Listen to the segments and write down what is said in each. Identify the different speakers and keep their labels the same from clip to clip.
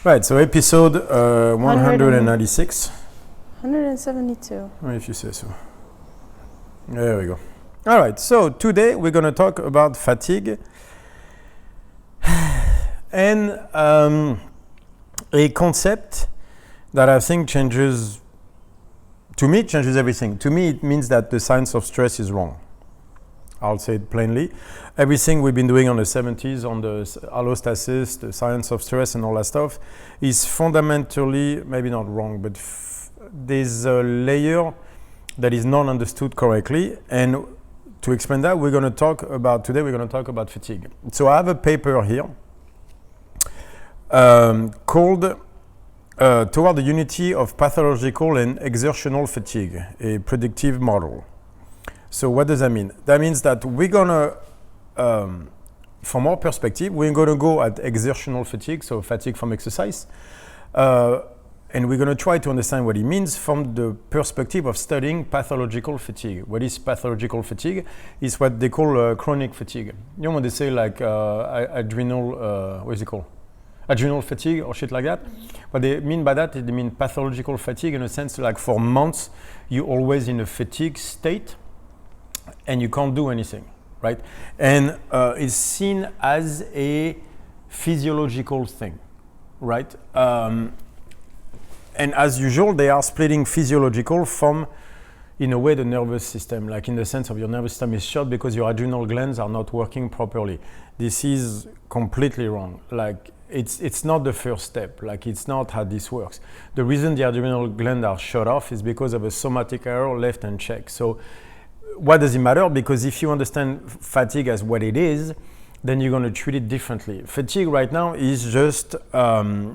Speaker 1: Right, so episode 196.
Speaker 2: 172.
Speaker 1: If you say so. There we go. All right, so today we're going to talk about fatigue and a concept that I think changes everything. To me, it means that the science of stress is wrong. I'll say it plainly. Everything we've been doing on the 70s, on the allostasis, the science of stress and all that stuff is fundamentally, maybe not wrong, but there's a layer that is not understood correctly. And to explain that, we're going to talk about fatigue. So I have a paper here called Toward the Unity of Pathological and Exertional Fatigue, a predictive model. So what does that mean? That means that we're gonna, from our perspective, we're gonna go at exertional fatigue, so fatigue from exercise, and we're gonna try to understand what it means from the perspective of studying pathological fatigue. What is pathological fatigue? It's what they call chronic fatigue. You know when they say like adrenal, what is it called? Adrenal fatigue or shit like that. What they mean by that, they mean pathological fatigue in a sense like for months, you're always in a fatigue state, and you can't do anything, right? And it's seen as a physiological thing, right? And as usual, they are splitting physiological from, in a way, the nervous system, like in the sense of your nervous system is shut because your adrenal glands are not working properly. This is completely wrong. Like it's not the first step. Like it's not how this works. The reason the adrenal glands are shut off is because of a somatic error left unchecked. So what does it matter? Because if you understand fatigue as what it is, then you're going to treat it differently. Fatigue right now is just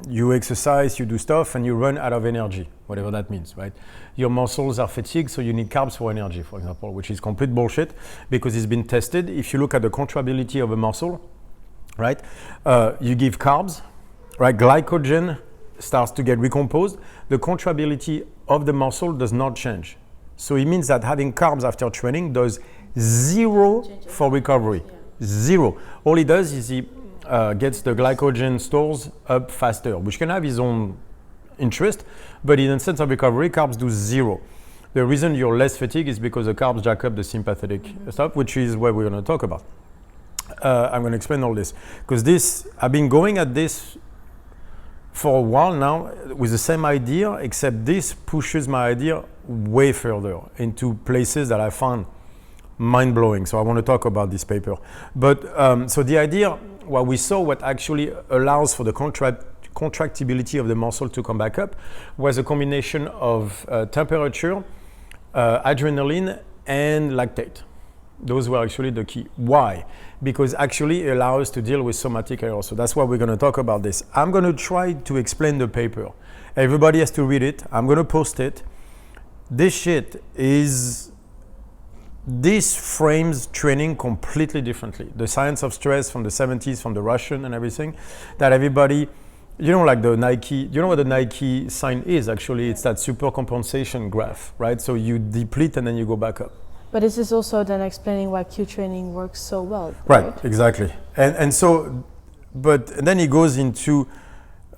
Speaker 1: you exercise, you do stuff, and you run out of energy, whatever that means, right? Your muscles are fatigued, so you need carbs for energy, for example, which is complete bullshit because it's been tested. If you look at the contractility of a muscle, right, you give carbs, right? Glycogen starts to get recomposed. The contractility of the muscle does not change. So it means that having carbs after training does zero for recovery. Yeah. Zero. All it does is he gets the glycogen stores up faster, which can have his own interest, but in a sense of recovery, carbs do zero. The reason you're less fatigued is because the carbs jack up the sympathetic stuff, which is what we're going to talk about. I'm going to explain all this because I've been going at this for a while now with the same idea, except this pushes my idea way further into places that I find mind-blowing. So I want to talk about this paper. But so the idea, what actually allows for the contractibility of the muscle to come back up was a combination of temperature, adrenaline, and lactate. Those were actually the key. Why? Because actually it allows us to deal with somatic error. So that's why we're going to talk about this. I'm going to try to explain the paper. Everybody has to read it. I'm going to post it. This frames training completely differently. The science of stress from the 70s, from the Russian and everything, that everybody, like the Nike, you know what the Nike sign is actually? It's that super compensation graph, right? So you deplete and then you go back up.
Speaker 2: But this is also then explaining why Q training works so well.
Speaker 1: Right, exactly. And so, but then he goes into,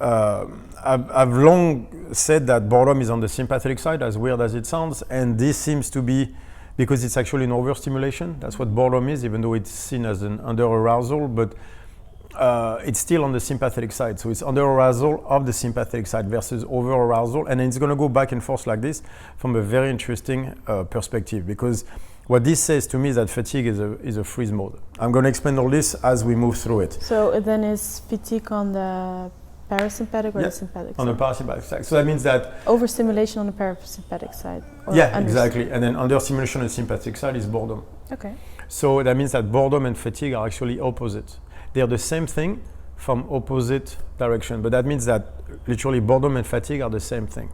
Speaker 1: I've long said that boredom is on the sympathetic side, as weird as it sounds, and this seems to be because it's actually an overstimulation. That's what boredom is, even though it's seen as an under-arousal, but it's still on the sympathetic side. So it's under-arousal of the sympathetic side versus over-arousal, and it's going to go back and forth like this from a very interesting perspective, because what this says to me is that fatigue is a freeze mode. I'm going to explain all this as we move through it.
Speaker 2: So then is fatigue on the parasympathetic or the sympathetic
Speaker 1: on
Speaker 2: side?
Speaker 1: The parasympathetic side. So that means that
Speaker 2: overstimulation on the parasympathetic side.
Speaker 1: Exactly. And then understimulation on the sympathetic side is boredom.
Speaker 2: Okay.
Speaker 1: So that means that boredom and fatigue are actually opposite. They're the same thing from opposite direction, but that means that literally boredom and fatigue are the same thing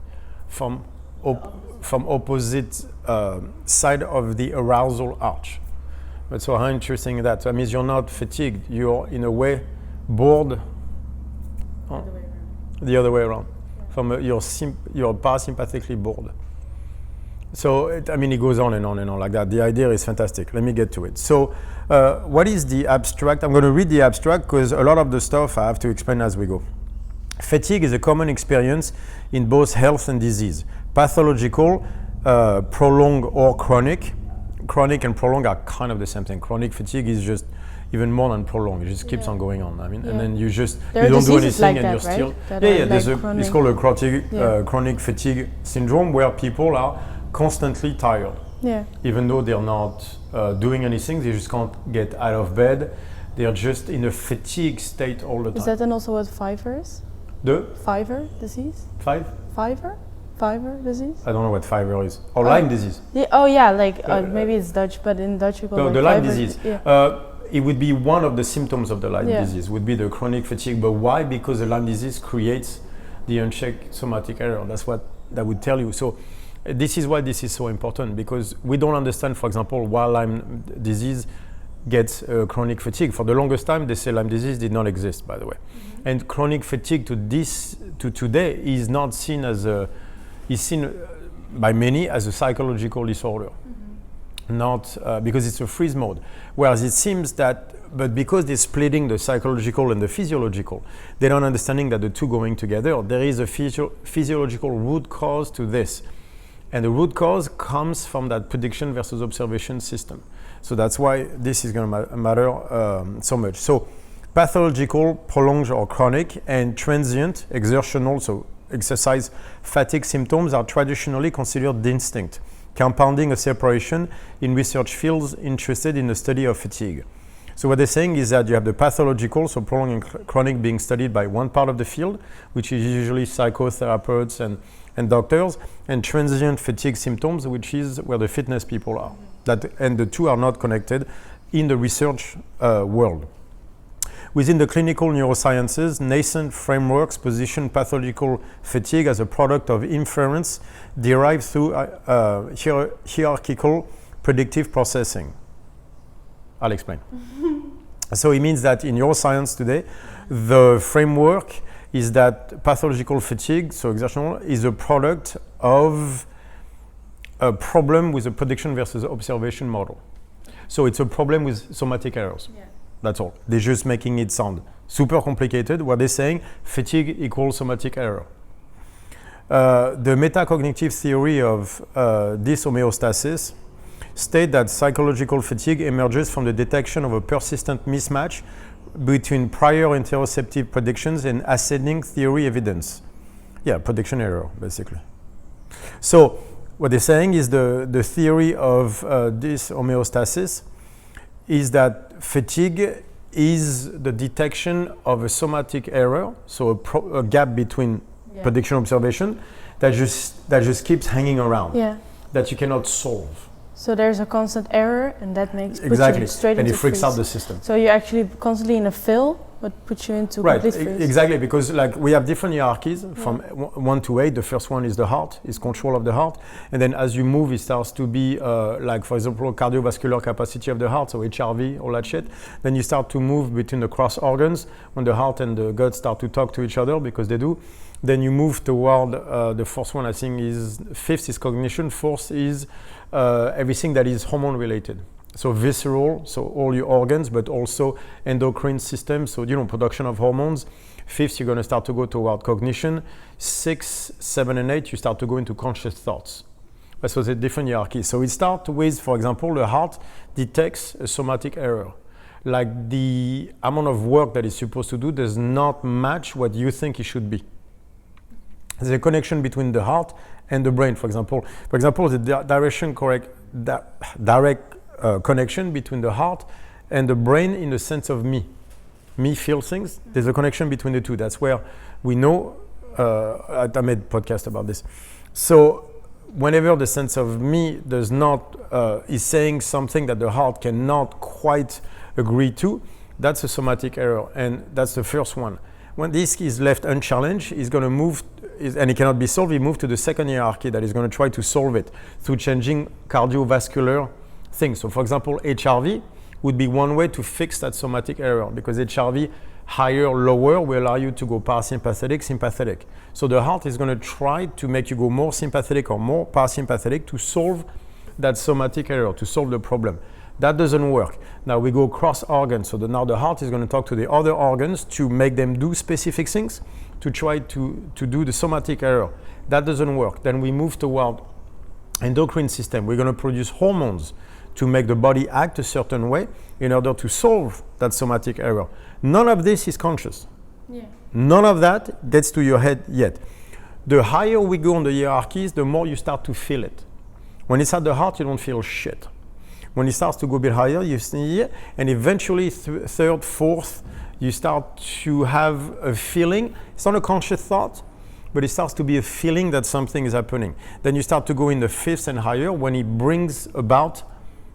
Speaker 1: from opposite side of the arousal arch. But so how interesting is that? So that means you're not fatigued, you're in a way bored. The other way around. You're parasympathetically bored. So, it goes on and on and on like that. The idea is fantastic. Let me get to it. So, what is the abstract? I'm going to read the abstract because a lot of the stuff I have to explain as we go. Fatigue is a common experience in both health and disease. Pathological, prolonged or chronic. Chronic and prolonged are kind of the same thing. Chronic fatigue is just even more than prolonged. It just keeps on going on. I mean, and then you don't do anything,
Speaker 2: like
Speaker 1: and
Speaker 2: that,
Speaker 1: you're still.
Speaker 2: Right?
Speaker 1: It's called a chronic fatigue syndrome, where people are constantly tired.
Speaker 2: Yeah.
Speaker 1: Even though they're not doing anything, they just can't get out of bed. They're just in a fatigue state all the time.
Speaker 2: Is that then also what Fiver is?
Speaker 1: The
Speaker 2: Fiver disease? Fiver disease?
Speaker 1: I don't know what Fiver is. Or Lyme disease.
Speaker 2: Yeah, maybe it's Dutch, but in Dutch you call it
Speaker 1: the Lyme
Speaker 2: Fiver.
Speaker 1: disease.
Speaker 2: Yeah.
Speaker 1: It would be one of the symptoms of the Lyme disease, would be the chronic fatigue. But why? Because the Lyme disease creates the unchecked somatic error. That's what that would tell you. So this is why this is so important, because we don't understand, for example, why Lyme disease gets chronic fatigue. For the longest time, they say Lyme disease did not exist, by the way. Mm-hmm. And chronic fatigue to today is not seen as is seen by many as a psychological disorder. Not because it's a freeze mode. Whereas it seems that, but because they're splitting the psychological and the physiological, they're not understanding that the two going together. There is a physiological root cause to this. And the root cause comes from that prediction versus observation system. So that's why this is going to matter so much. So pathological, prolonged or chronic, and transient, exertional, so exercise fatigue symptoms are traditionally considered distinct, compounding a separation in research fields interested in the study of fatigue. So what they're saying is that you have the pathological, so prolonged and chronic, being studied by one part of the field, which is usually psychotherapists and doctors, and transient fatigue symptoms, which is where the fitness people are. And the two are not connected in the research world. Within the clinical neurosciences, nascent frameworks position pathological fatigue as a product of inference derived through hierarchical predictive processing. I'll explain. So it means that in neuroscience today, the framework is that pathological fatigue, so exertional, is a product of a problem with a prediction versus observation model. So it's a problem with somatic errors. Yeah. That's all. They're just making it sound super complicated. What they're saying, fatigue equals somatic error. The metacognitive theory of dyshomeostasis state that psychological fatigue emerges from the detection of a persistent mismatch between prior interoceptive predictions and ascending theory evidence. Yeah, prediction error, basically. So what they're saying is the theory of dyshomeostasis is that fatigue is the detection of a somatic error, so a gap between prediction and observation that just keeps hanging around, that you cannot solve.
Speaker 2: So there's a constant error, and that makes
Speaker 1: puts you straight
Speaker 2: into
Speaker 1: freeze. And it freaks out the
Speaker 2: freeze.
Speaker 1: system.
Speaker 2: So you're actually constantly in a fill, but puts you into complete freeze.
Speaker 1: Exactly, because like we have different hierarchies from 1 to 8. The first one is the heart, is control of the heart, and then as you move, it starts to be like, for example, cardiovascular capacity of the heart, so HRV, all that shit. Then you start to move between the cross organs when the heart and the gut start to talk to each other, because they do. Then you move toward the fourth one, I think is fifth is cognition, fourth is everything that is hormone related. So visceral, so all your organs, but also endocrine system, so production of hormones. Fifth, you're going to start to go toward cognition. 6, 7, and 8, you start to go into conscious thoughts. So it's a different hierarchy. So it starts with, for example, the heart detects a somatic error. Like the amount of work that it's supposed to do does not match what you think it should be. There's a connection between the heart and the brain, for example. For example, the direct connection between the heart and the brain in the sense of me. Me feels things. There's a connection between the two. That's where we know, I made a podcast about this. So whenever the sense of me does not, is saying something that the heart cannot quite agree to, that's a somatic error. And that's the first one. When this is left unchallenged, it's going to move, and it cannot be solved, it moves to the second hierarchy that is going to try to solve it through changing cardiovascular things. So for example, HRV would be one way to fix that somatic error, because HRV higher or lower will allow you to go parasympathetic, sympathetic. So the heart is going to try to make you go more sympathetic or more parasympathetic to solve that somatic error, to solve the problem. That doesn't work. Now we go cross organs. So now the heart is going to talk to the other organs to make them do specific things, to try to do the somatic error. That doesn't work. Then we move toward endocrine system. We're going to produce hormones to make the body act a certain way in order to solve that somatic error. None of this is conscious.
Speaker 2: Yeah.
Speaker 1: None of that gets to your head yet. The higher we go on the hierarchies, the more you start to feel it. When it's at the heart, you don't feel shit. When it starts to go a bit higher, you see, and eventually third, fourth, you start to have a feeling. It's not a conscious thought, but it starts to be a feeling that something is happening. Then you start to go in the fifth and higher when it brings about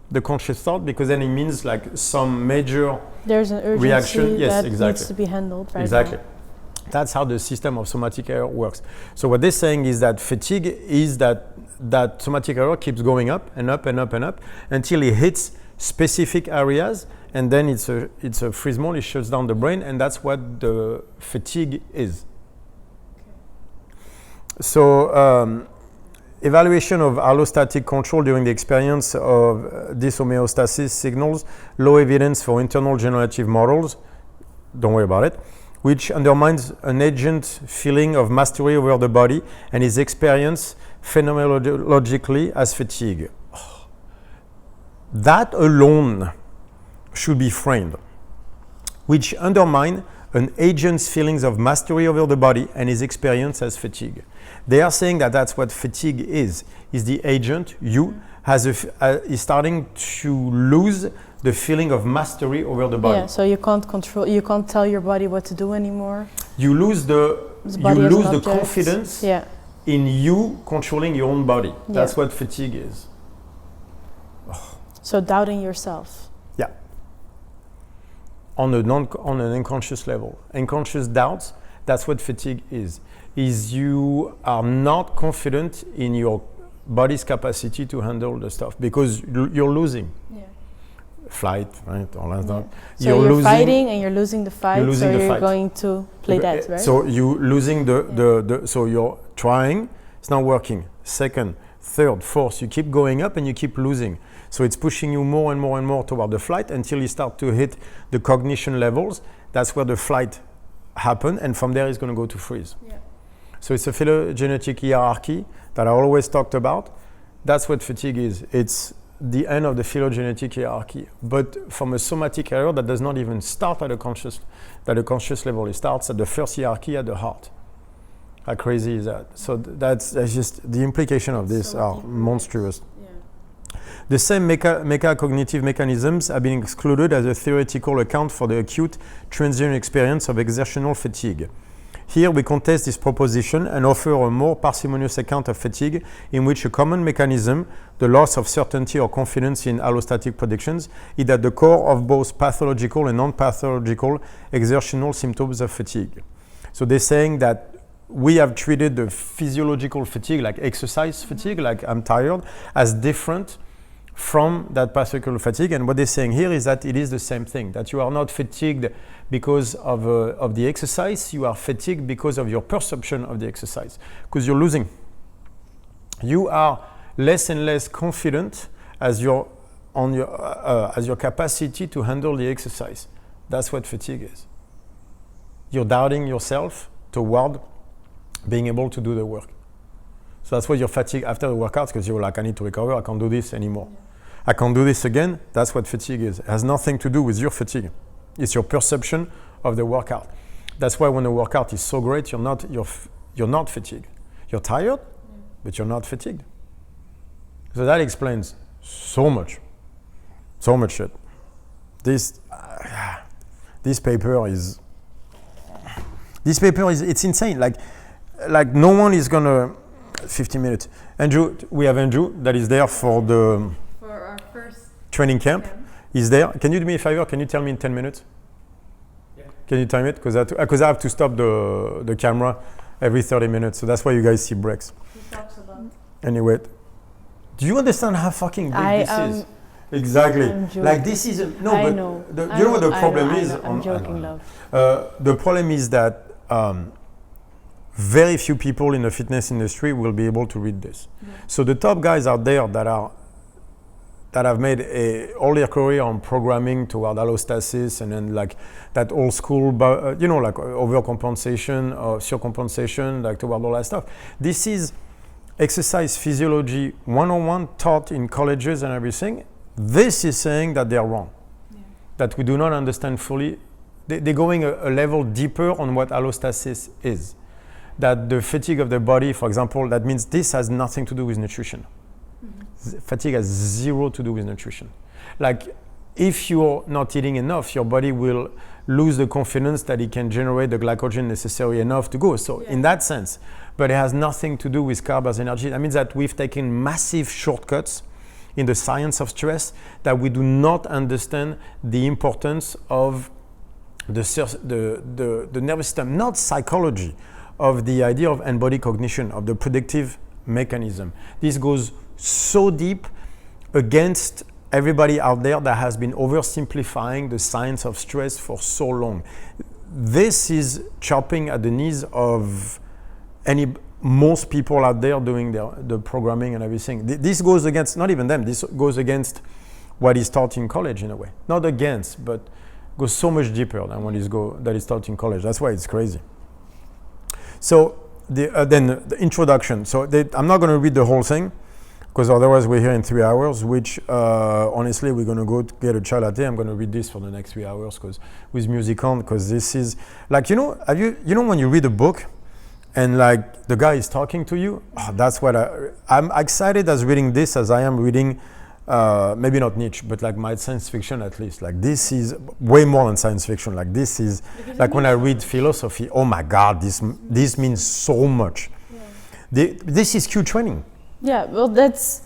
Speaker 1: the conscious thought, because then it means like some major
Speaker 2: there's an urgency
Speaker 1: reaction. Yes,
Speaker 2: that
Speaker 1: exactly.
Speaker 2: needs to be handled right
Speaker 1: exactly.
Speaker 2: now.
Speaker 1: That's how the system of somatic error works. So what they're saying is that fatigue is that somatic error keeps going up and up and up and up until it hits specific areas, and then it's a freeze mode. It shuts down the brain, and that's what the fatigue is. Okay. So evaluation of allostatic control during the experience of dyshomeostasis signals low evidence for internal generative models. Don't worry about it. Which undermines an agent feeling of mastery over the body and is experienced phenomenologically as fatigue. That alone should be framed, which undermine an agent's feelings of mastery over the body and is experienced as fatigue. They are saying that that's what fatigue is the agent, you, is starting to lose the feeling of mastery over the body.
Speaker 2: Yeah, so you can't tell your body what to do anymore.
Speaker 1: You lose the confidence in you controlling your own body. That's what fatigue is.
Speaker 2: So doubting yourself.
Speaker 1: Yeah. On an unconscious level. Unconscious doubts, that's what fatigue is you are not confident in your body's capacity to handle the stuff because you're losing. Yeah. Flight, right? All that stuff.
Speaker 2: So you're fighting and you're losing the fight, you're going to play dead, right?
Speaker 1: So you're losing so you're trying, it's not working. Second, third, fourth, you keep going up and you keep losing. So it's pushing you more and more and more toward the flight until you start to hit the cognition levels. That's where the flight happens, and from there it's going to go to freeze. Yeah. So it's a phylogenetic hierarchy that I always talked about. That's what fatigue is. It's the end of the phylogenetic hierarchy. But from a somatic error that does not even start at a conscious level. It starts at the first hierarchy at the heart. How crazy is that? So that's just the implication of this are monstrous. Yeah. The same metacognitive mechanisms have been excluded as a theoretical account for the acute transient experience of exertional fatigue. Here we contest this proposition and offer a more parsimonious account of fatigue in which a common mechanism, the loss of certainty or confidence in allostatic predictions, is at the core of both pathological and non-pathological exertional symptoms of fatigue. So they're saying that we have treated the physiological fatigue, like exercise fatigue, like I'm tired, as different from that pathological fatigue. And what they're saying here is that it is the same thing, that you are not fatigued because of the exercise, you are fatigued because of your perception of the exercise, because you're losing. You are less and less confident as your capacity to handle the exercise. That's what fatigue is. You're doubting yourself toward being able to do the work. So that's why you're fatigued after the workout, because you're like, I need to recover, I can't do this anymore. I can't do this again. That's what fatigue is. It has nothing to do with your fatigue. It's your perception of the workout. That's why when the workout is so great, you're not fatigued. You're tired, but you're not fatigued. So that explains so much shit. This paper is it's insane. Like no one is gonna 15 minutes. Andrew, we have Andrew that is there for
Speaker 3: our first
Speaker 1: training camp. He's there. Can you do me a favor? Can you tell me in 10 minutes? Yeah. Can you time it? Because I have to stop the camera every 30 minutes. So that's why you guys see breaks.
Speaker 3: He talks about.
Speaker 1: Anyway, do you understand how fucking big this is? Exactly. Like this is you know what the problem is?
Speaker 2: I'm joking, love.
Speaker 1: The problem is that very few people in the fitness industry will be able to read this. Yeah. So the top guys out there that are that have made all their career on programming toward allostasis and then like that old school, like overcompensation or surcompensation, like toward all that stuff. This is exercise physiology 101 taught in colleges and everything. This is saying that they're wrong, that we do not understand fully. They're going a level deeper on what allostasis is. That the fatigue of the body, for example, that means this has nothing to do with nutrition. Fatigue has zero to do with nutrition. Like if you're not eating enough, your body will lose the confidence that it can generate the glycogen necessary enough to go. So in that sense, but it has nothing to do with carb as energy. That means that we've taken massive shortcuts in the science of stress, that we do not understand the importance of the nervous system, not psychology, of the idea of end-body cognition, of the predictive mechanism. This goes so deep against everybody out there that has been oversimplifying the science of stress for so long. This is chopping at the knees of most people out there doing the programming and everything. This goes against, not even them, this goes against what is taught in college in a way. Not against, but goes so much deeper than what is taught in college. That's why it's crazy. So then the introduction. So I'm not going to read the whole thing, because otherwise we're here in 3 hours, which honestly we're going to go get a chai latte. I'm going to read this for the next 3 hours because with music on, because this is like, when you read a book and like the guy is talking to you, that's what I'm excited as reading this as I am reading, maybe not niche, but like my science fiction at least. Like this is way more than science fiction. Like this is like when I read philosophy, oh my God, this means so much. Yeah. This is Q training.
Speaker 2: Yeah, well, that's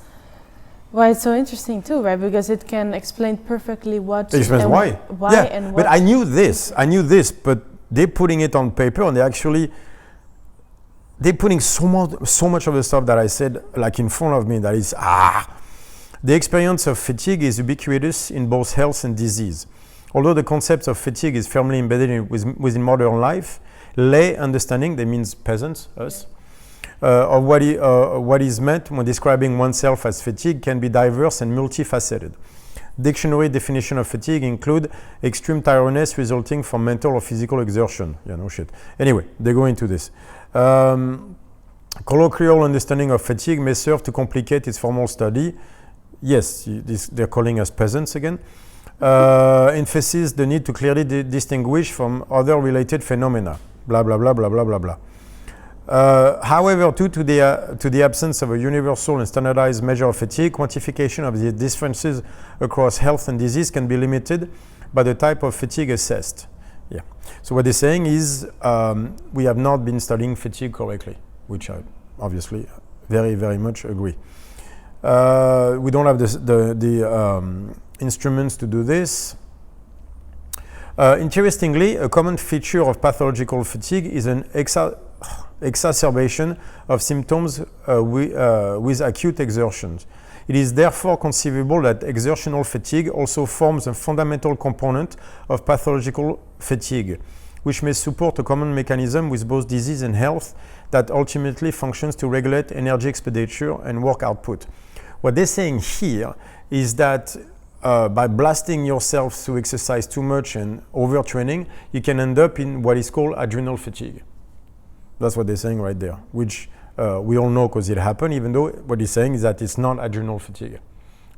Speaker 2: why it's so interesting too, right? Because it can explain perfectly what. It
Speaker 1: explains why.
Speaker 2: Why and what.
Speaker 1: But I knew this, but they're putting it on paper and they're putting so much of the stuff that I said like in front of me that is The experience of fatigue is ubiquitous in both health and disease. Although the concept of fatigue is firmly embedded within modern life, lay understanding, that means peasants, us, of what is meant when describing oneself as fatigue can be diverse and multifaceted. Dictionary definition of fatigue include extreme tiredness resulting from mental or physical exertion. Yeah, no shit. Anyway, they go into this. Colloquial understanding of fatigue may serve to complicate its formal study. Yes, they're calling us peasants again. Emphasis the need to clearly distinguish from other related phenomena. Blah, blah, blah, blah, blah, blah, blah. However, due to the absence of a universal and standardized measure of fatigue, quantification of the differences across health and disease can be limited by the type of fatigue assessed. Yeah. So what they're saying is we have not been studying fatigue correctly, which I obviously very, very much agree. We don't have the instruments to do this. Interestingly, a common feature of pathological fatigue is an exacerbation of symptoms with acute exertions. It is therefore conceivable that exertional fatigue also forms a fundamental component of pathological fatigue, which may support a common mechanism with both disease and health that ultimately functions to regulate energy expenditure and work output. What they're saying here is that by blasting yourself through exercise too much and overtraining, you can end up in what is called adrenal fatigue. That's what they're saying right there, which we all know because it happened, even though what he's saying is that it's not adrenal fatigue.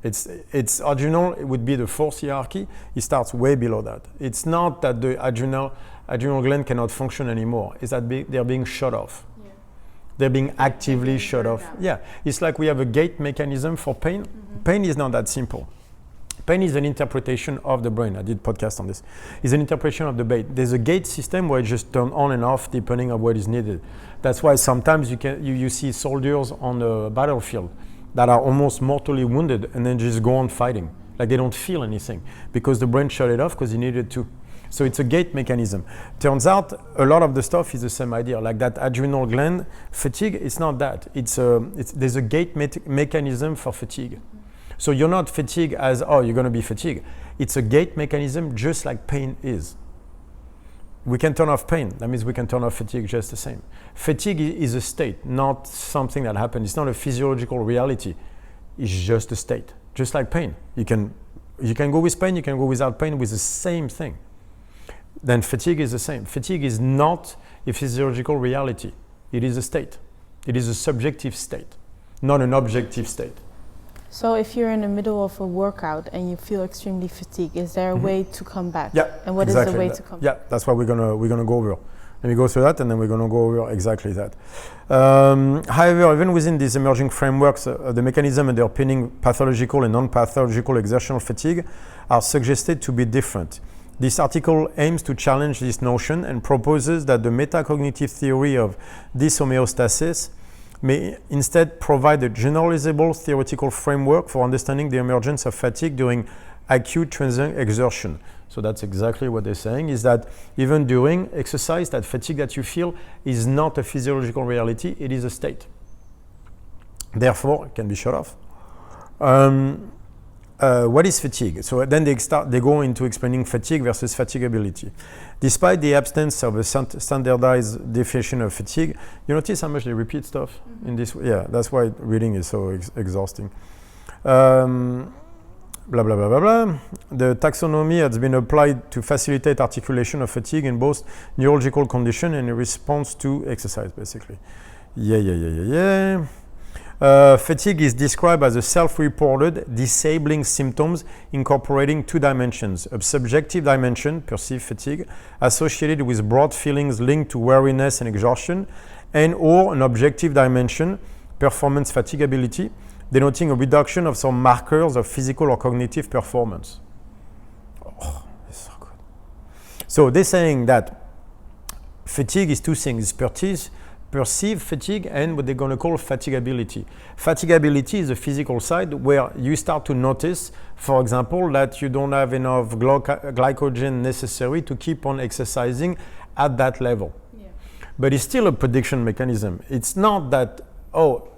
Speaker 1: It's adrenal, it would be the fourth hierarchy. It starts way below that. It's not that the adrenal gland cannot function anymore. It's that they're being shut off. Yeah. They're being actively shut off. Yeah, it's like we have a gate mechanism for pain. Mm-hmm. Pain is not that simple. Pain is an interpretation of the brain. I did a podcast on this. It's an interpretation of the brain. There's a gate system where it just turns on and off depending on what is needed. That's why sometimes you see soldiers on the battlefield that are almost mortally wounded and then just go on fighting. Like they don't feel anything because the brain shut it off because it needed to. So it's a gate mechanism. Turns out a lot of the stuff is the same idea. Like that adrenal gland fatigue, it's not that. There's a gate mechanism for fatigue. So you're not fatigued as, you're going to be fatigued. It's a gate mechanism just like pain is. We can turn off pain. That means we can turn off fatigue just the same. Fatigue is a state, not something that happens. It's not a physiological reality. It's just a state. just like pain. You can go with pain, you can go without pain with the same thing. Then fatigue is the same. Fatigue is not a physiological reality. It is a state. It is a subjective state, not an objective state.
Speaker 2: So if you're in the middle of a workout and you feel extremely fatigued, is there a way to come back?
Speaker 1: Yeah,
Speaker 2: And what is the way to come back?
Speaker 1: Yeah, that's what we're gonna go over. Let me go through that, and then we're gonna go over exactly that. However, even within these emerging frameworks, the mechanism underpinning pathological and non-pathological exertional fatigue are suggested to be different. This article aims to challenge this notion and proposes that the metacognitive theory of dyshomeostasis may instead provide a generalizable theoretical framework for understanding the emergence of fatigue during acute transient exertion. So that's exactly what they're saying, is that even during exercise, that fatigue that you feel is not a physiological reality, it is a state. Therefore, it can be shut off. What is fatigue? So then they go into explaining fatigue versus fatigability. Despite the absence of a standardized definition of fatigue, you notice how much they repeat stuff in this? Yeah, that's why reading is so exhausting. Blah, blah, blah, blah, blah. The taxonomy has been applied to facilitate articulation of fatigue in both neurological condition and in response to exercise, basically. Fatigue is described as a self-reported disabling symptoms incorporating two dimensions: a subjective dimension, perceived fatigue, associated with broad feelings linked to weariness and exhaustion, and or an objective dimension, performance fatigability, denoting a reduction of some markers of physical or cognitive performance. Oh, this is so good. So they're saying that fatigue is two things: perceived fatigue and what they're going to call fatigability. Fatigability is the physical side where you start to notice, for example, that you don't have enough glycogen necessary to keep on exercising at that level. Yeah. But it's still a prediction mechanism. It's not that, how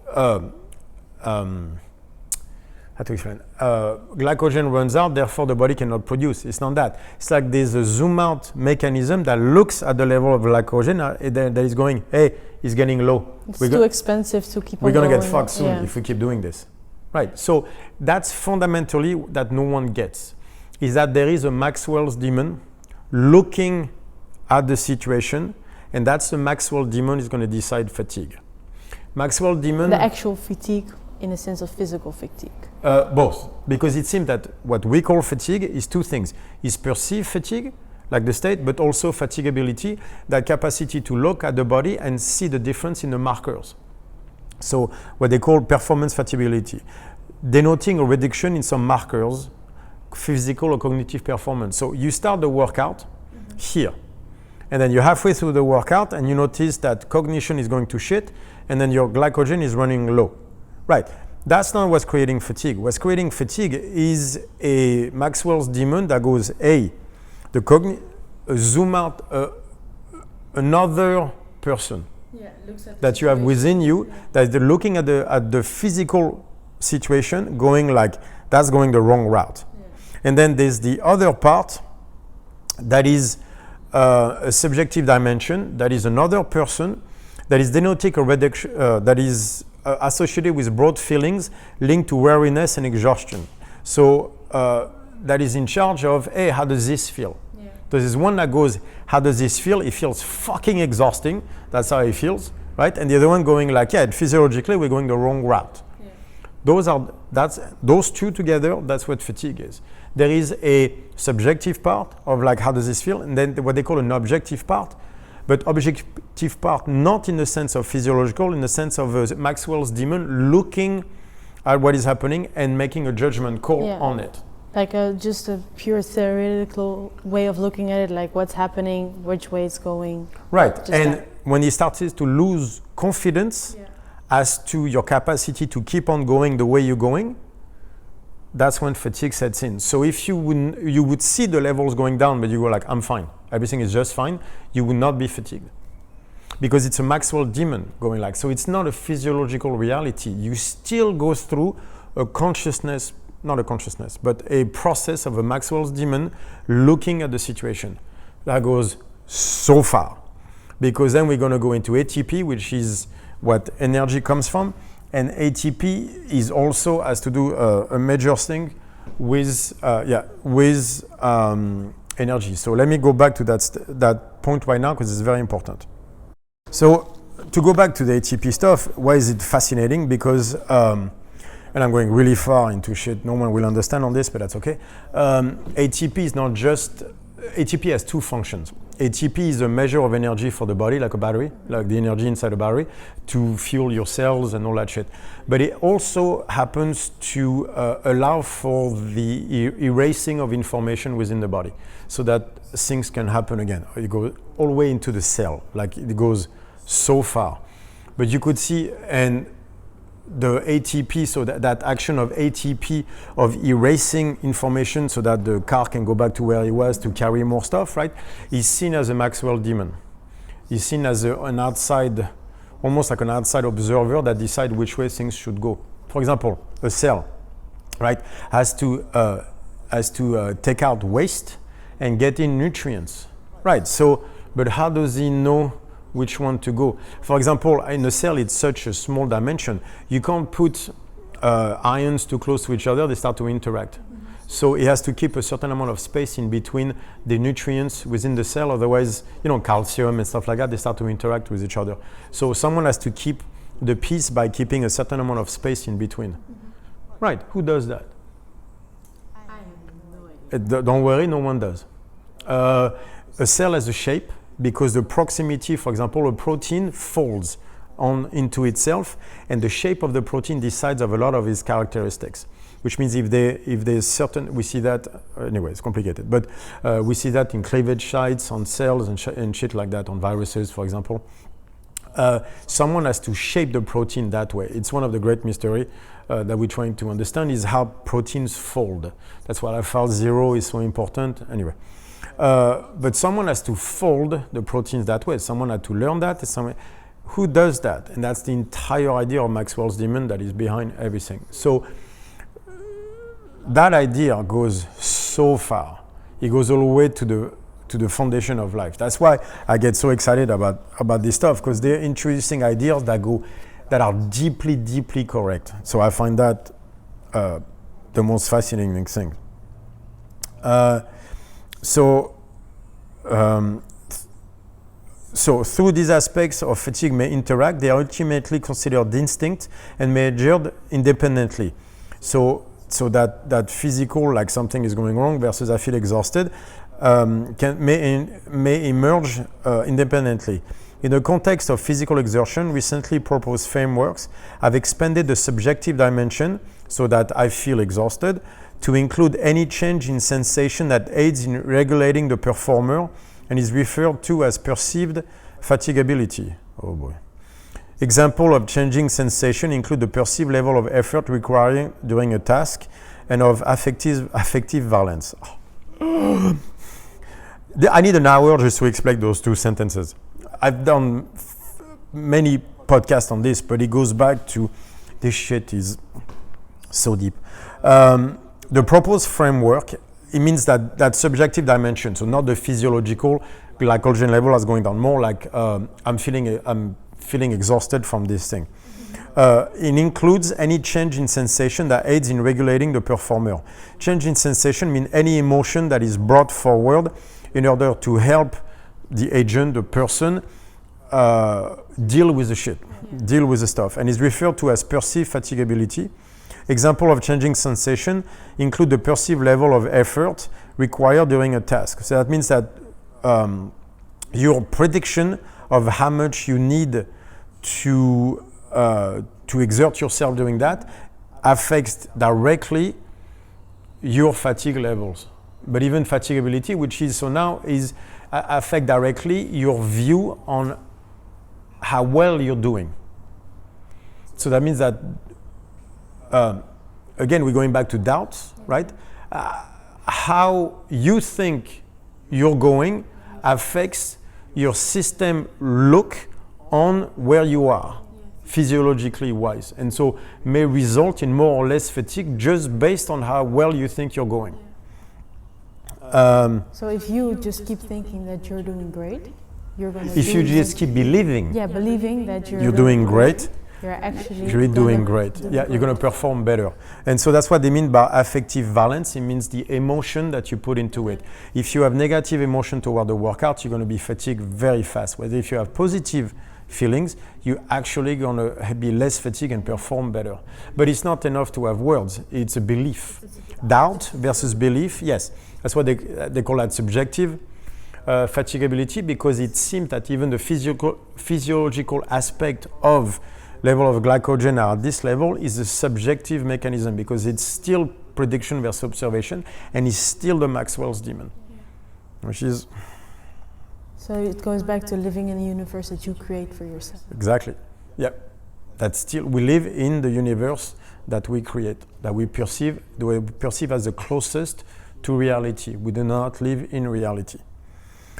Speaker 1: to explain? Glycogen runs out, therefore the body cannot produce. It's not that. It's like there's a zoom out mechanism that looks at the level of glycogen that is going, hey, it's getting low.
Speaker 2: It's too expensive to keep on
Speaker 1: We're going to
Speaker 2: going
Speaker 1: get fucked soon if we keep doing this. Right. So that's fundamentally that no one gets, is that there is a Maxwell's demon looking at the situation, and that's the Maxwell demon is going to decide fatigue. Maxwell demon.
Speaker 2: The actual fatigue in the sense of physical fatigue.
Speaker 1: Both, because it seems that what we call fatigue is two things: is perceived fatigue, like the state, but also fatigability, that capacity to look at the body and see the difference in the markers. So what they call performance fatigability, denoting a reduction in some markers, physical or cognitive performance. So you start the workout here, and then you're halfway through the workout and you notice that cognition is going to shit, and then your glycogen is running low. Right. That's not what's creating fatigue. What's creating fatigue is a Maxwell's demon that goes, hey, zoom out another person that you have within you, that they're looking at the physical situation, going like, that's going the wrong route. Yeah. And then there's the other part that is a subjective dimension, that is another person, that is denoting a reduction, that is associated with broad feelings linked to weariness and exhaustion. So that is in charge of, hey, how does this feel? Yeah. There's one that goes, how does this feel? It feels fucking exhausting. That's how it feels, right? And the other one going like, yeah, physiologically we're going the wrong route. Yeah. Those two together, that's what fatigue is. There is a subjective part of like, how does this feel? And then what they call an objective part. But objective part, not in the sense of physiological, in the sense of Maxwell's demon looking at what is happening and making a judgment call on it.
Speaker 2: Like just a pure theoretical way of looking at it, like what's happening, which way it's going.
Speaker 1: Right, and when he starts to lose confidence as to your capacity to keep on going the way you're going, that's when fatigue sets in. So if you would see the levels going down, but you go like, I'm fine, everything is just fine, you would not be fatigued. Because it's a Maxwell demon going like, so it's not a physiological reality. You still go through a consciousness, not a consciousness, but a process of a Maxwell's demon looking at the situation. That goes so far. Because then we're going to go into ATP, which is what energy comes from. And ATP is also has to do a major thing with energy. So let me go back to that point right now because it's very important. So to go back to the ATP stuff, why is it fascinating? Because and I'm going really far into shit no one will understand on this, but that's okay. ATP is not just ATP has two functions. ATP is a measure of energy for the body, like a battery, like the energy inside a battery, to fuel your cells and all that shit. But it also happens to allow for the erasing of information within the body, so that things can happen again. It goes all the way into the cell, like it goes so far. But you could see, and the ATP, so that action of ATP of erasing information so that the car can go back to where it was to carry more stuff, right, is seen as a Maxwell demon. Is seen as an outside, almost like an outside observer that decides which way things should go. For example, a cell, right, has to take out waste and get in nutrients, right? So, but how does he know which one to go? For example, in a cell, it's such a small dimension. You can't put ions too close to each other, they start to interact. So it has to keep a certain amount of space in between the nutrients within the cell, otherwise, calcium and stuff like that, they start to interact with each other. So someone has to keep the peace by keeping a certain amount of space in between. Right, who does that?
Speaker 3: I have no idea.
Speaker 1: Don't worry, no one does. A cell has a shape, because the proximity, for example, a protein folds into itself, and the shape of the protein decides of a lot of its characteristics. Which means if there's certain, we see that, anyway, it's complicated, but we see that in cleavage sites on cells and shit like that, on viruses, for example. Someone has to shape the protein that way. It's one of the great mysteries that we're trying to understand is how proteins fold. That's why alpha 0 is so important. Anyway. But someone has to fold the proteins that way. Someone had to learn that. Who does that? And that's the entire idea of Maxwell's demon that is behind everything. So that idea goes so far. It goes all the way to the foundation of life. That's why I get so excited about this stuff, because they're introducing ideas that are deeply, deeply correct. So I find that the most fascinating thing. So through these aspects of fatigue may interact, they are ultimately considered distinct and measured independently. So that physical, like something is going wrong, versus I feel exhausted, may emerge independently. In the context of physical exertion, recently proposed frameworks have expanded the subjective dimension, so that I feel exhausted, to include any change in sensation that aids in regulating the performer and is referred to as perceived fatigability. Oh boy. Example of changing sensation include the perceived level of effort required during a task and of affective balance. I need an hour just to explain those two sentences. I've done many podcasts on this, but it goes back to this shit is so deep. The proposed framework, it means that subjective dimension, so not the physiological glycogen level is going down, more like I'm feeling exhausted from this thing. It includes any change in sensation that aids in regulating the performer. Change in sensation means any emotion that is brought forward in order to help the agent, the person, deal with the shit, deal with the stuff, and is referred to as perceived fatigability. Example of changing sensation include the perceived level of effort required during a task. So that means that your prediction of how much you need to exert yourself during that affects directly your fatigue levels. But even fatigability, which is so now is affect directly your view on how well you're doing. So that means that again, we're going back to doubts, right? How you think you're going affects your system look on where you are, physiologically wise. And so may result in more or less fatigue just based on how well you think you're going.
Speaker 2: So if you just keep thinking that you're doing great, you're going to
Speaker 1: if you just keep believing
Speaker 2: believing that
Speaker 1: you're doing great,
Speaker 2: you're actually
Speaker 1: doing great. Yeah, you're going to perform better. And so that's what they mean by affective balance. It means the emotion that you put into it. If you have negative emotion toward the workout, you're going to be fatigued very fast. Whereas if you have positive feelings, you're actually going to be less fatigued and perform better. But it's not enough to have words. It's a belief. Doubt versus belief, yes. That's what they call that subjective fatigability, because it seems that even the physiological aspect of level of glycogen at this level is a subjective mechanism, because it's still prediction versus observation, and it's still the Maxwell's demon, which is...
Speaker 2: So it goes back to living in a universe that you create for yourself.
Speaker 1: Exactly. Yeah. That's still, we live in the universe that we create, that we perceive as the closest to reality. We do not live in reality.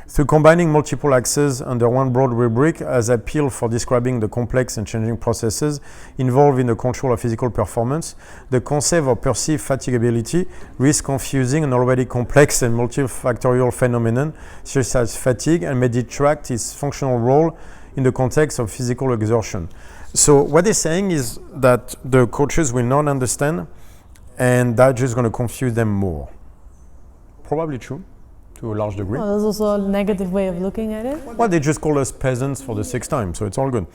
Speaker 1: Through combining multiple axes under one broad rubric as appeal for describing the complex and changing processes involved in the control of physical performance, the concept of perceived fatigability risks confusing an already complex and multifactorial phenomenon such as fatigue, and may detract its functional role in the context of physical exertion. So what they're saying is that the coaches will not understand, and that's just going to confuse them more. Probably true. To a large degree.
Speaker 2: Well, that's also a negative way of looking at it.
Speaker 1: Well, they just call us peasants for the 6th time, so it's all good,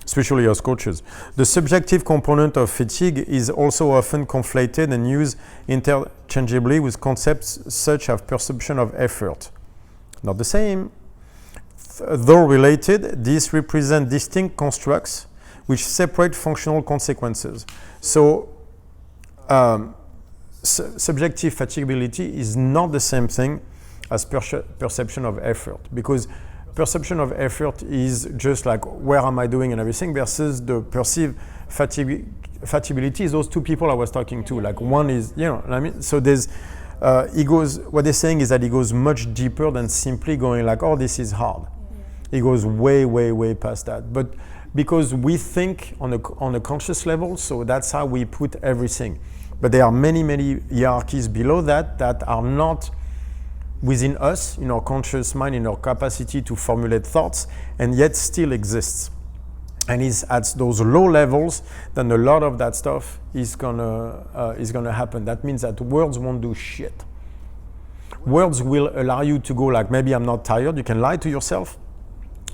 Speaker 1: especially as coaches. The subjective component of fatigue is also often conflated and used interchangeably with concepts such as perception of effort. Not the same. Though related, these represent distinct constructs which separate functional consequences. So, subjective fatigability is not the same thing as perception of effort, because perception of effort is just like, where am I doing and everything, versus the perceived fatigability is those two people I was talking to. Like, one is, you know what I mean? So there's, what they're saying is that it goes much deeper than simply going like, oh, this is hard. It goes way, way, way past that. But because we think on a conscious level, so that's how we put everything. But there are many, many hierarchies below that are not within us, in our conscious mind, in our capacity to formulate thoughts, and yet still exists. And it's at those low levels then a lot of that stuff is gonna happen. That means that words won't do shit. Words will allow you to go like, maybe I'm not tired, you can lie to yourself,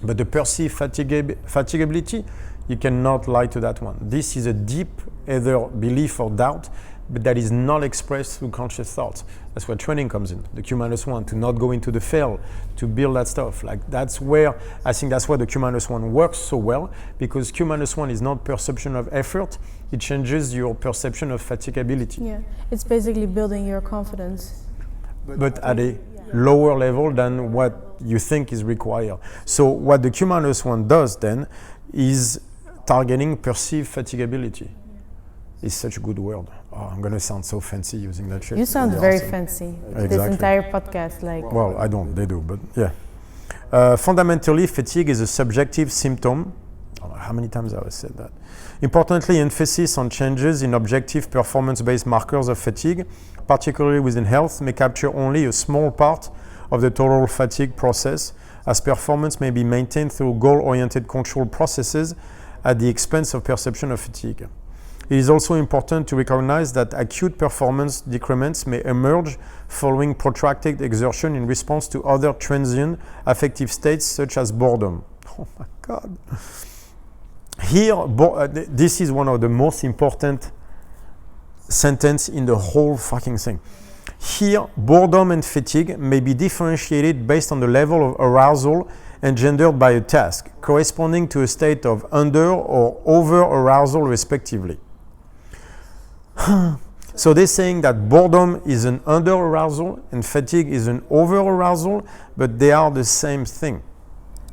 Speaker 1: but the perceived fatigability, you cannot lie to that one. This is a deep either belief or doubt, but that is not expressed through conscious thoughts. That's where training comes in, the Q-1, to not go into the fail, to build that stuff. Like, that's where, I think that's where the Q-1 works so well, because Q-1 is not perception of effort, it changes your perception of fatigability.
Speaker 2: Yeah, it's basically building your confidence.
Speaker 1: But at a lower level than what you think is required. So what the Q-1 does then is targeting perceived fatigability. It's such a good word. Oh, I'm going to sound so fancy using that shit.
Speaker 2: You sound very fancy.
Speaker 1: Exactly.
Speaker 2: This entire podcast, like...
Speaker 1: Well, I don't, they do, but yeah. Fundamentally, fatigue is a subjective symptom. I don't know how many times I've said that. Importantly, emphasis on changes in objective performance-based markers of fatigue, particularly within health, may capture only a small part of the total fatigue process, as performance may be maintained through goal-oriented control processes at the expense of perception of fatigue. It is also important to recognize that acute performance decrements may emerge following protracted exertion in response to other transient affective states such as boredom. Oh my God. Here, this is one of the most important sentences in the whole fucking thing. Here, boredom and fatigue may be differentiated based on the level of arousal engendered by a task, corresponding to a state of under or over arousal respectively. So they're saying that boredom is an under arousal and fatigue is an over arousal, but they are the same thing.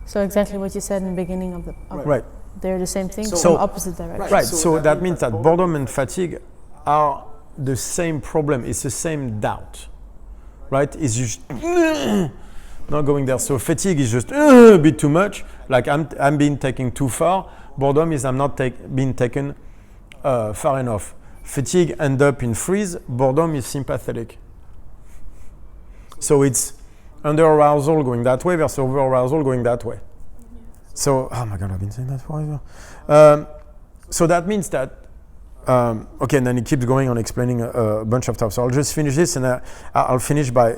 Speaker 2: So exactly what you said in the beginning of the...
Speaker 1: Right.
Speaker 2: They're the same thing,
Speaker 1: so
Speaker 2: from opposite directions.
Speaker 1: Right, so that means that boredom and fatigue are the same problem. It's the same doubt, right? It's just not going there. So fatigue is just a bit too much, like I'm being taken too far. Boredom is I'm not being taken far enough. Fatigue end up in freeze, boredom is sympathetic. So it's under arousal going that way versus over arousal going that way. So, oh my God, I've been saying that forever. So that means that, okay, and then he keeps going on explaining a bunch of stuff. So I'll just finish this, and I'll finish by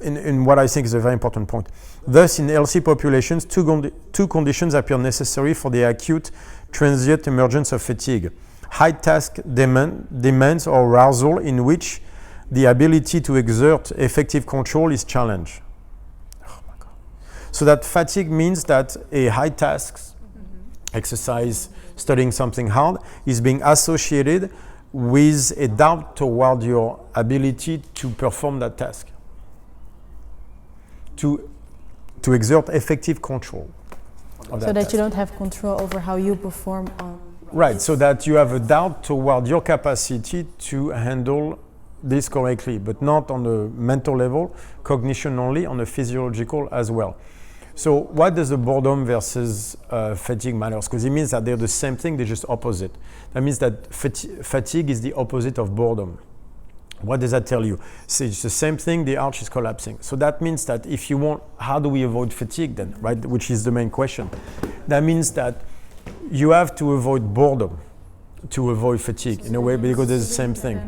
Speaker 1: in what I think is a very important point. Thus, in healthy populations, two conditions appear necessary for the acute transient emergence of fatigue. High task demands or arousal in which the ability to exert effective control is challenged. Oh my God. So that fatigue means that a high task, exercise, studying something hard, is being associated with a doubt toward your ability to perform that task. To exert effective control of that
Speaker 2: So that
Speaker 1: task.
Speaker 2: you don't have control over how you perform on.
Speaker 1: Right, so that you have a doubt toward your capacity to handle this correctly, but not on the mental level, cognition only, on the physiological as well. So why does the boredom versus fatigue matters? Because it means that they're the same thing, they're just opposite. That means that fatigue is the opposite of boredom. What does that tell you? So it's the same thing, the arch is collapsing. So that means that if you want, how do we avoid fatigue then, right? Which is the main question. That means that you have to avoid boredom to avoid fatigue in a way, because it's the same thing.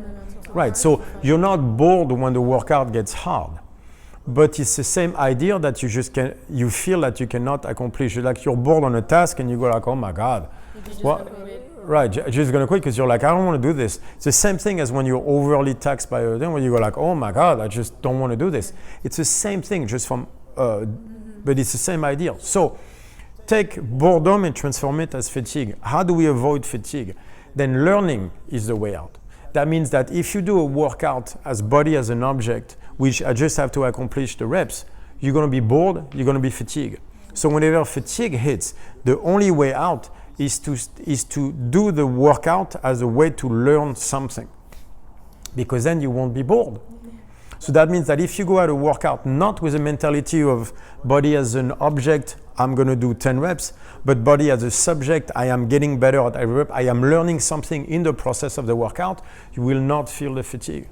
Speaker 1: Right, so you're not bored when the workout gets hard, but it's the same idea that you feel that you cannot accomplish. Like you're bored on a task and you go like, oh my God. Right, you're just gonna quit because you're like, I don't want to do this. It's the same thing as when you're overly taxed by a thing, when you go like, oh my God, I just don't want to do this. It's the same thing, just from, but it's the same idea. So take boredom and transform it as fatigue. How do we avoid fatigue? Then learning is the way out. That means that if you do a workout as body as an object, which I just have to accomplish the reps, you're gonna be bored, you're gonna be fatigued. So whenever fatigue hits, the only way out is to do the workout as a way to learn something, because then you won't be bored. So that means that if you go at a workout not with a mentality of body as an object, I'm going to do 10 reps, but body as a subject, I am getting better at every rep, I am learning something in the process of the workout, you will not feel the fatigue.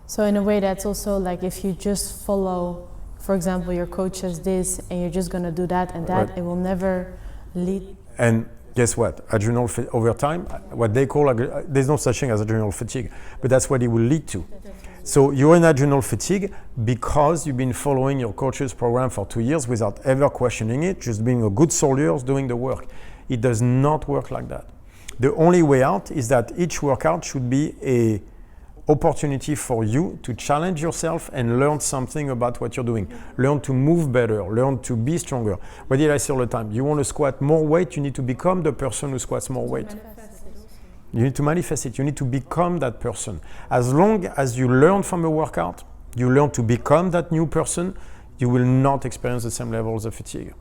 Speaker 2: So in a way, that's also like if you just follow, for example, your coach says this and you're just going to do that and that,
Speaker 1: Right.
Speaker 2: it will never lead.
Speaker 1: And guess what? Over time, what they call, there's no such thing as adrenal fatigue, but that's what it will lead to. So you're in adrenal fatigue because you've been following your coach's program for 2 years without ever questioning it, just being a good soldier doing the work. It does not work like that. The only way out is that each workout should be an opportunity for you to challenge yourself and learn something about what you're doing. Learn to move better, learn to be stronger. What did I say all the time? You want to squat more weight, you need to become the person who squats more weight. You need to manifest it. You need to become that person. As long as you learn from a workout, you learn to become that new person, you will not experience the same levels of fatigue.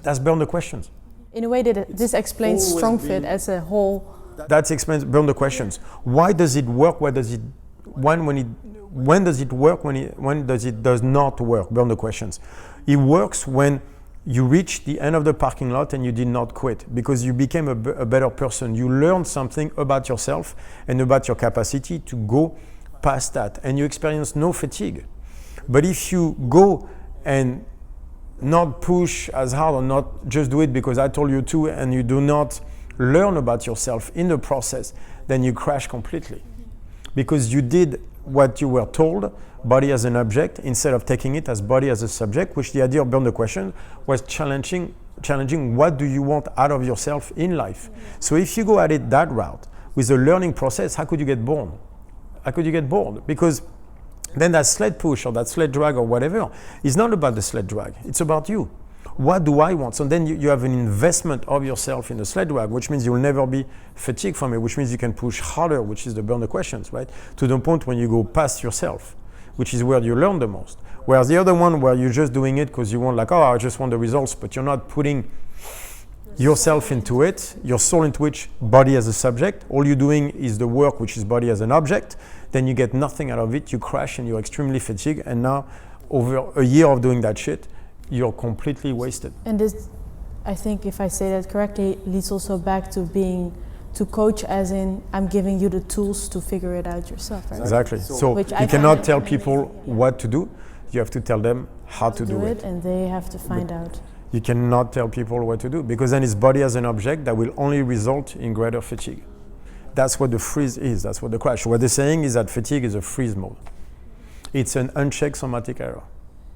Speaker 1: That's Burn the Questions.
Speaker 2: In a way, this explains Strongfit as a whole.
Speaker 1: That explains Burn the Questions. Why does it work? When does it work? When does it does not work? Burn the Questions. It works when you reach the end of the parking lot and you did not quit because you became a better person. You learned something about yourself and about your capacity to go past that, and you experience no fatigue. But if you go and not push as hard or not just do it because I told you to, and you do not learn about yourself in the process, then you crash completely. Because you did what you were told, body as an object, instead of taking it as body as a subject, which the idea of Burn the Question was challenging what do you want out of yourself in life. So if you go at it that route, with a learning process, how could you get bored? How could you get bored? Because then that sled push or that sled drag or whatever is not about the sled drag, it's about you. What do I want? So then you have an investment of yourself in the sled drag, which means you'll never be fatigued from it, which means you can push harder, which is the Burn the Questions, right? To the point when you go past yourself, which is where you learn the most. Whereas the other one where you're just doing it because you want like, oh, I just want the results, but you're not putting yourself into it, your soul into it, body as a subject. All you're doing is the work, which is body as an object. Then you get nothing out of it, you crash and you're extremely fatigued. And now over a year of doing that shit, you're completely wasted.
Speaker 2: And this, I think if I say that correctly, leads also back to coach as in I'm giving you the tools to figure it out yourself, right?
Speaker 1: Exactly. So you cannot tell people what to do. You have to tell them how to do it.
Speaker 2: And they have to find out.
Speaker 1: You cannot tell people what to do, because then it's body as an object that will only result in greater fatigue. That's what the freeze is. That's what the crash. What they're saying is that fatigue is a freeze mode. It's an unchecked somatic error.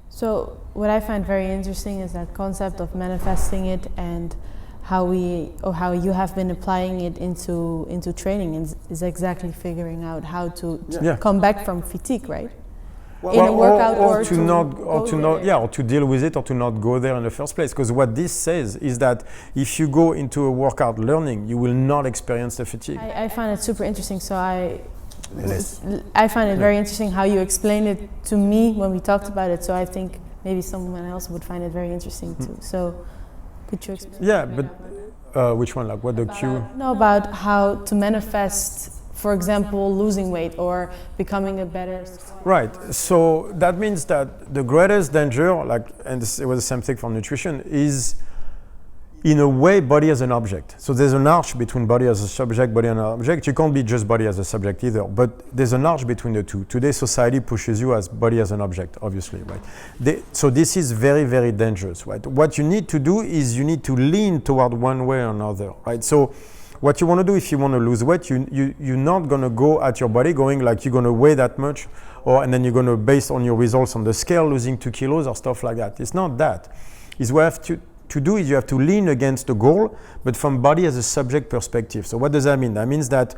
Speaker 2: So what I find very interesting is that concept of manifesting it, and how you have been applying it into training, is exactly figuring out how to come back from fatigue, right? In a workout, or
Speaker 1: to deal with it, or to not go there in the first place. Because what this says is that if you go into a workout learning, you will not experience the fatigue.
Speaker 2: I find it super interesting. So I find it very interesting how you explained it to me when we talked about it. So I think maybe someone else would find it very interesting too. So could you explain?
Speaker 1: Yeah, but which one? Like what the cue?
Speaker 2: No, about how to manifest, for example, losing weight or becoming a better.
Speaker 1: Right. So that means that the greatest danger, and it was the same thing for nutrition, is in a way body as an object. So there's an arch between body as a subject, body as an object. You can't be just body as a subject either, but there's an arch between the two. Today society pushes you as body as an object, obviously, right? So this is very, very dangerous, right? What you need to do is you need to lean toward one way or another, right? So what you want to do if you want to lose weight, you're not going to go at your body going like you're going to weigh that much, and then you're going to, based on your results on the scale, losing 2 kilos or stuff like that. It's not that. It's what you have to do is you have to lean against the goal, but from body as a subject perspective. So what does that mean? That means that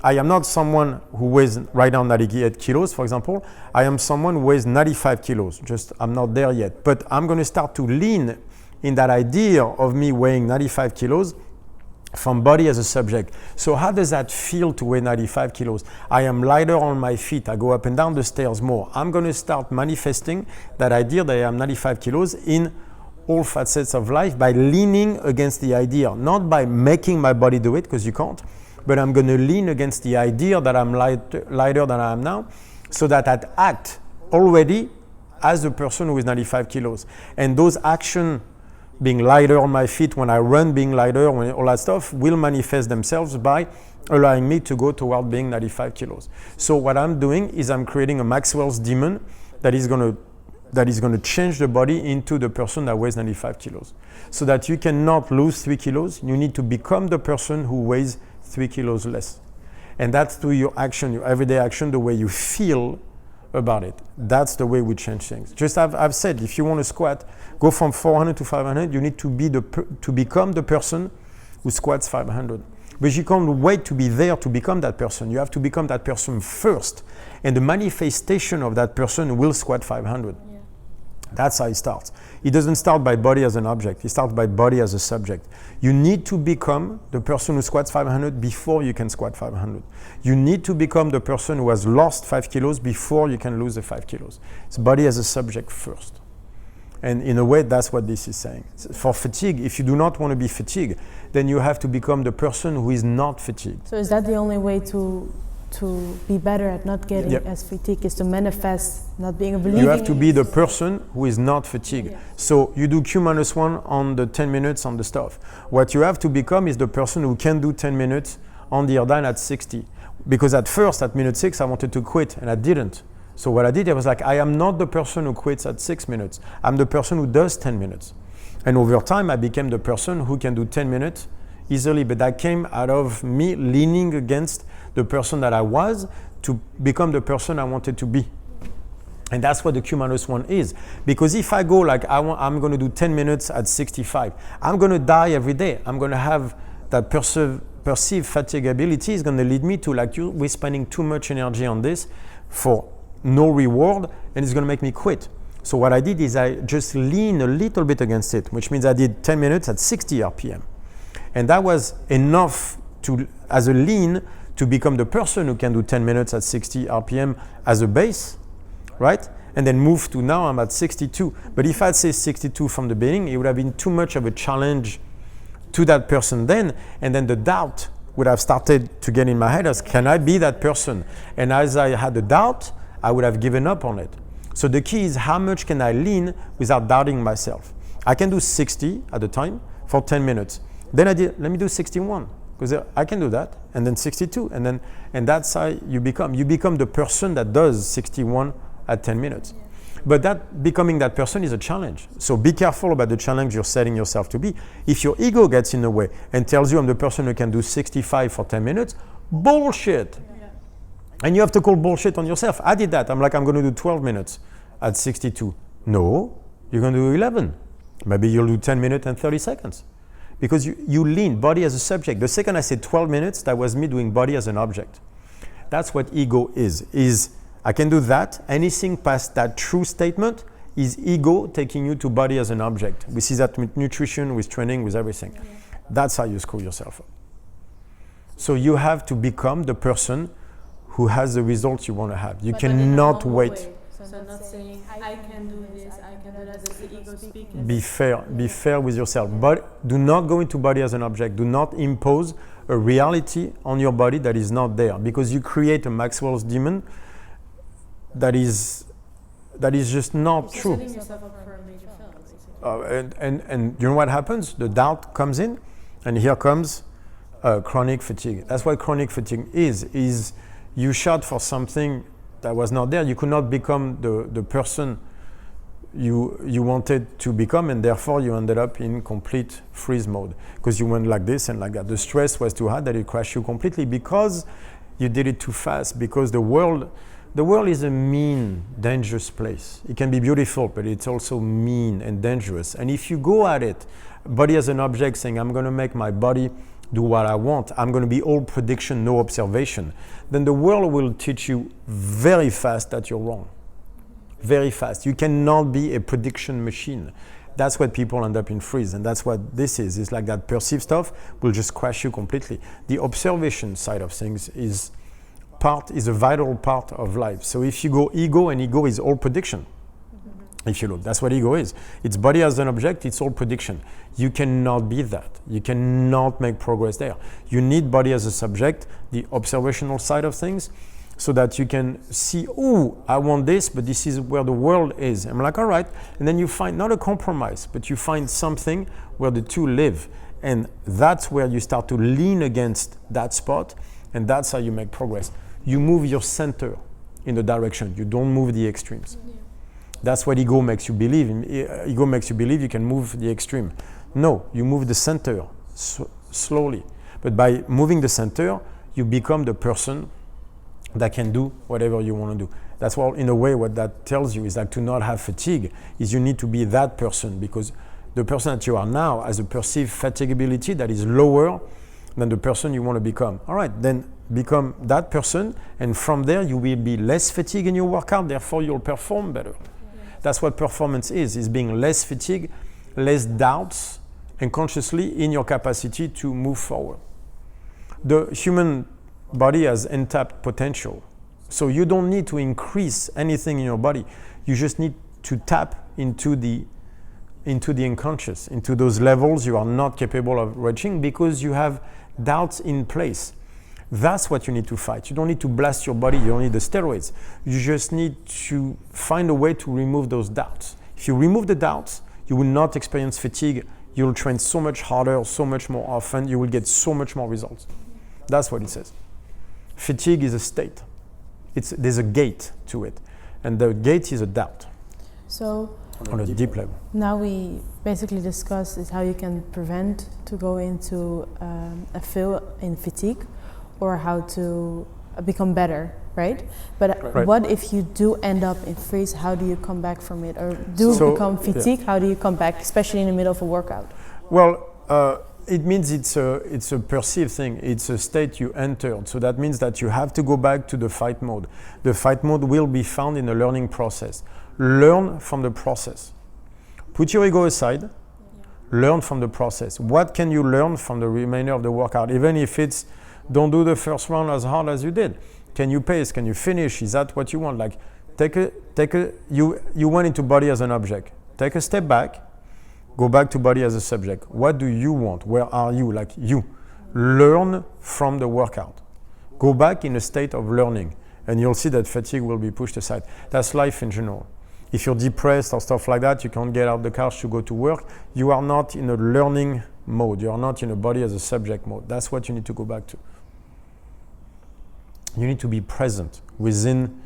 Speaker 1: I am not someone who weighs right now 98 kilos, for example. I am someone who weighs 95 kilos. Just I'm not there yet. But I'm going to start to lean in that idea of me weighing 95 kilos from body as a subject. So how does that feel to weigh 95 kilos? I am lighter on my feet. I go up and down the stairs more. I'm going to start manifesting that idea that I am 95 kilos in all facets of life by leaning against the idea, not by making my body do it, because you can't, but I'm going to lean against the idea that I'm lighter than I am now, so that I act already as a person who is 95 kilos. And those actions, being lighter on my feet, when I run, being lighter, all that stuff will manifest themselves by allowing me to go toward being 95 kilos. So what I'm doing is I'm creating a Maxwell's demon that is going to change the body into the person that weighs 95 kilos. So that you cannot lose 3 kilos, you need to become the person who weighs 3 kilos less. And that's through your action, your everyday action, the way you feel about it. That's the way we change things. Just I've said, if you want to squat, go from 400 to 500, you need to become the person who squats 500. But you can't wait to be there to become that person. You have to become that person first. And the manifestation of that person will squat 500. Yeah. That's how it starts. It doesn't start by body as an object. It starts by body as a subject. You need to become the person who squats 500 before you can squat 500. You need to become the person who has lost 5 kilos before you can lose the 5 kilos. It's body as a subject first. And in a way, that's what this is saying. For fatigue, if you do not want to be fatigued, then you have to become the person who is not fatigued.
Speaker 2: So is that the only way to be better at not getting as fatigued, is to manifest not being a believer?
Speaker 1: You have to be the person who is not fatigued. Yeah. So you do Q-1 on the 10 minutes on the stuff. What you have to become is the person who can do 10 minutes on the Erdine at 60. Because at first, at minute 6, I wanted to quit and I didn't. So what I did, I was like, I am not the person who quits at 6 minutes. I'm the person who does 10 minutes. And over time, I became the person who can do 10 minutes easily. But that came out of me leaning against the person that I was to become the person I wanted to be. And that's what the Q-1 is. Because if I go like, I'm going to do 10 minutes at 65, I'm going to die every day. I'm going to have that perceived fatigability is going to lead me to like, we're spending too much energy on this for no reward, and it's going to make me quit. So what I did is I just lean a little bit against it, which means I did 10 minutes at 60 RPM. And that was enough as a lean to become the person who can do 10 minutes at 60 RPM as a base, right? And then move to now I'm at 62. But if I'd say 62 from the beginning, it would have been too much of a challenge to that person then, and then the doubt would have started to get in my head as, can I be that person? And as I had the doubt, I would have given up on it. So the key is how much can I lean without doubting myself? I can do 60 at a time for 10 minutes. Then let me do 61, because I can do that, and then 62, and that's how you become. You become the person that does 61 at 10 minutes. But that becoming that person is a challenge. So be careful about the challenge you're setting yourself to be. If your ego gets in the way and tells you I'm the person who can do 65 for 10 minutes, bullshit. Yeah. And you have to call bullshit on yourself. I did that. I'm going to do 12 minutes at 62. No, you're going to do 11. Maybe you'll do 10 minutes and 30 seconds. Because you lean body as a subject. The second I said 12 minutes, that was me doing body as an object. That's what ego is I can do that. Anything past that true statement is ego taking you to body as an object. We see that with nutrition, with training, with everything. Yeah. That's how you screw yourself up. So you have to become the person who has the results you want to have. You cannot wait.
Speaker 3: Way. So not saying, I can do this, I can do that, that's the ego speaking.
Speaker 1: Be fair with yourself. But do not go into body as an object. Do not impose a reality on your body that is not there. Because you create a Maxwell's demon that is just not true.
Speaker 3: Setting yourself up for a major fail, basically.
Speaker 1: And you know what happens? The doubt comes in, and here comes chronic fatigue. That's what chronic fatigue is you shot for something that was not there. You could not become the person you wanted to become, and therefore you ended up in complete freeze mode because you went like this and like that. The stress was too hard that it crashed you completely because you did it too fast, because the world is a mean, dangerous place. It can be beautiful, but it's also mean and dangerous. And if you go at it, body as an object, saying, I'm going to make my body do what I want, I'm going to be all prediction, no observation, then the world will teach you very fast that you're wrong. Very fast. You cannot be a prediction machine. That's what people end up in freeze, and that's what this is. It's like that perceived stuff will just crash you completely. The observation side of things is a vital part of life. So if you go ego, and ego is all prediction. If you look, that's what ego is. It's body as an object, it's all prediction. You cannot be that. You cannot make progress there. You need body as a subject, the observational side of things, so that you can see, oh, I want this, but this is where the world is. I'm like, all right. And then you find not a compromise, but you find something where the two live. And that's where you start to lean against that spot, and that's how you make progress. You move your center in the direction. You don't move the extremes. Yeah. That's what ego makes you believe. Ego makes you believe you can move the extreme. No, you move the center slowly. But by moving the center, you become the person that can do whatever you want to do. That's why, in a way, what that tells you is that to not have fatigue is you need to be that person, because the person that you are now has a perceived fatigability that is lower than the person you want to become. All right, then become that person, and from there you will be less fatigued in your workout, therefore you'll perform better. That's what performance is being less fatigued, less doubts, and consciously in your capacity to move forward. The human body has untapped potential. So you don't need to increase anything in your body. You just need to tap into the unconscious, into those levels you are not capable of reaching because you have doubts in place. That's what you need to fight. You don't need to blast your body. You don't need the steroids. You just need to find a way to remove those doubts. If you remove the doubts, you will not experience fatigue. You'll train so much harder, so much more often. You will get so much more results. That's what it says. Fatigue is a state. There's a gate to it. And the gate is a doubt.
Speaker 2: So
Speaker 1: on a deep level.
Speaker 2: Now we basically discussed is how you can prevent to go into a fail in fatigue, or how to become better, right? But
Speaker 1: right.
Speaker 2: What if you do end up in freeze? How do you come back from it? Or become fatigued? Yeah. How do you come back, especially in the middle of a workout?
Speaker 1: Well, it means it's a perceived thing. It's a state you entered. So that means that you have to go back to the fight mode. The fight mode will be found in the learning process. Learn from the process. Put your ego aside. Learn from the process. What can you learn from the remainder of the workout? Even if it's don't do the first round as hard as you did. Can you pace? Can you finish? Is that what you want? Like, you went into body as an object. Take a step back. Go back to body as a subject. What do you want? Where are you? Like you. Learn from the workout. Go back in a state of learning, and you'll see that fatigue will be pushed aside. That's life in general. If you're depressed or stuff like that, you can't get out of the couch to go to work. You are not in a learning mode. You are not in a body as a subject mode. That's what you need to go back to. You need to be present within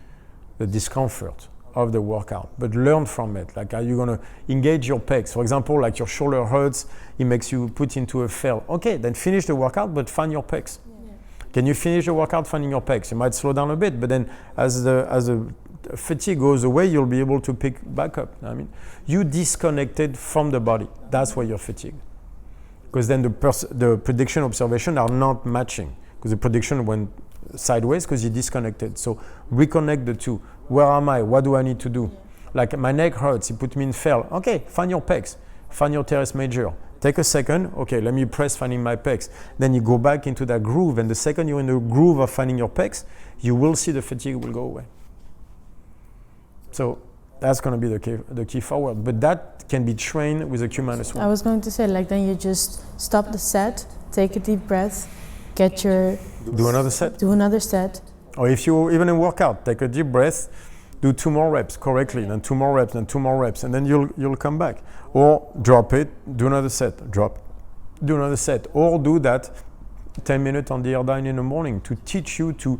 Speaker 1: the discomfort of the workout, but learn from it. Like, are you going to engage your pecs? For example, like your shoulder hurts, it makes you put into a fail. Okay, then finish the workout, but find your pecs. Yeah. Can you finish the workout finding your pecs? You might slow down a bit, but then as the fatigue goes away, you'll be able to pick back up. I mean, you disconnected from the body. That's why you're fatigued. Because then the prediction observation are not matching. Because the prediction went sideways because you disconnected. So reconnect the two. Where am I? What do I need to do? Like my neck hurts, you put me in fail. Okay, find your pecs. Find your teres major. Take a second. Okay, let me press finding my pecs. Then you go back into that groove, and the second you're in the groove of finding your pecs, you will see the fatigue will go away. So that's going to be the key forward. But that can be trained with a Q-1.
Speaker 2: I was going to say, like, then you just stop the set, take a deep breath,
Speaker 1: do another set.
Speaker 2: Do another set.
Speaker 1: Or if you even in workout, take a deep breath, do 2 more reps correctly, then 2 more reps, then 2 more reps, and then you'll come back. Or drop it, do another set, drop, do another set. Or do that 10 minutes on the airline in the morning to teach you to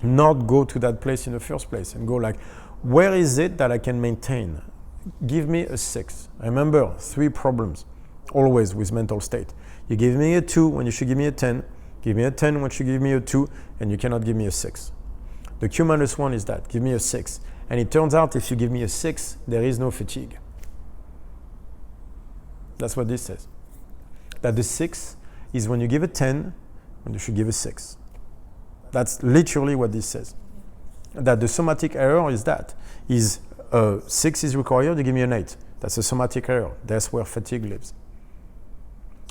Speaker 1: not go to that place in the first place and go like, where is it that I can maintain? Give me a 6. Remember, 3 problems always with mental state. You give me a 2 when you should give me a 10. Give me a 10 when you should give me a 2, and you cannot give me a 6. The Q-1 is that. Give me a 6. And it turns out if you give me a 6, there is no fatigue. That's what this says. That the 6 is when you give a 10, when you should give a 6. That's literally what this says. That the somatic error is that. 6 is required, you give me an 8. That's a somatic error. That's where fatigue lives.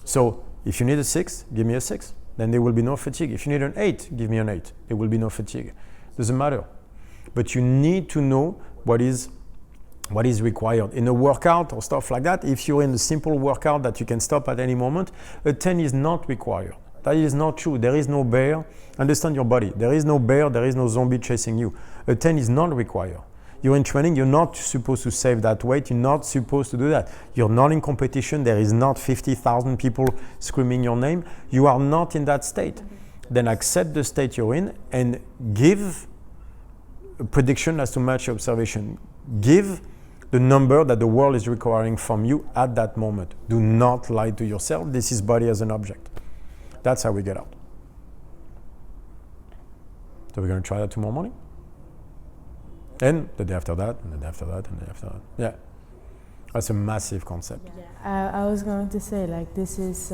Speaker 1: So if you need a 6, give me a 6. Then there will be no fatigue. If you need an 8, give me an 8. There will be no fatigue. Doesn't matter. But you need to know what is required. In a workout or stuff like that, if you're in a simple workout that you can stop at any moment, a 10 is not required. That is not true. There is no bear. Understand your body. There is no bear, there is no zombie chasing you. A 10 is not required. You're in training, you're not supposed to save that weight, you're not supposed to do that. You're not in competition, there is not 50,000 people screaming your name. You are not in that state. Then accept the state you're in and give a prediction as to match your observation. Give the number that the world is requiring from you at that moment. Do not lie to yourself. This is body as an object. That's how we get out. So we're going to try that tomorrow morning. And the day after that, and the day after that, and the day after that. Yeah. That's a massive concept.
Speaker 2: Yeah. I was going to say, like, this is...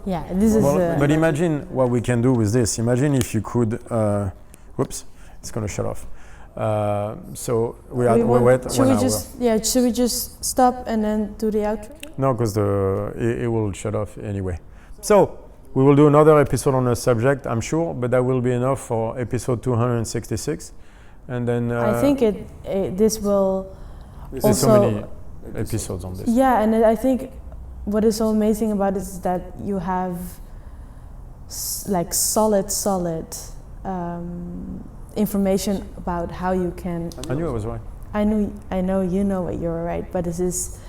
Speaker 1: But imagine what we can do with this. Imagine if you could... whoops, it's going to shut off. So
Speaker 2: should we just stop and then do the outro?
Speaker 1: No, because it will shut off anyway. So we will do another episode on the subject, I'm sure, but that will be enough for episode 266. And then
Speaker 2: I think this will.
Speaker 1: There's also so many episodes on this.
Speaker 2: Yeah, and I think what is so amazing about it is that you have like solid information about how you can.
Speaker 1: I knew I was right.
Speaker 2: I know you know what you're right, but this is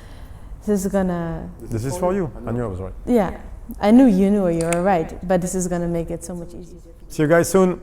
Speaker 2: gonna.
Speaker 1: This is for you. I knew I was right.
Speaker 2: Yeah, I knew you knew you were right, but this is gonna make it so much easier.
Speaker 1: See you guys soon.